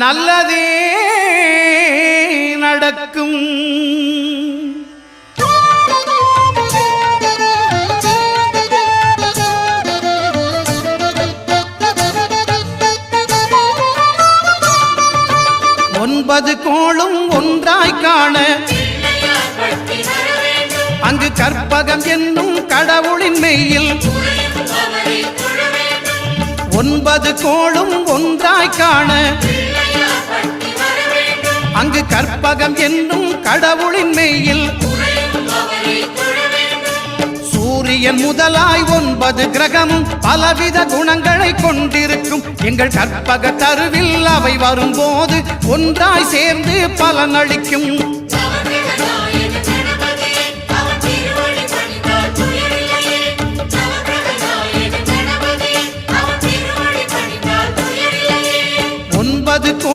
நல்லதே நடக்கும். ஒன்பது கோளும் ஒன்றாய் காண அங்கு கற்பகம் என்னும் கடவுளின் மெய்யில் ஒன்பது கோளும் ஒன்றாய் காண அங்கு கற்பகம் என்னும் கடவுளின் மெய்யில் சூரியன் முதலாய் 9 கிரகமும் பலவித குணங்களை கொண்டிருக்கும். எங்கள் கற்பக தருவில் அவை வரும்போது ஒன்றாய் சேர்ந்து பலனளிக்கும். ஒன்பது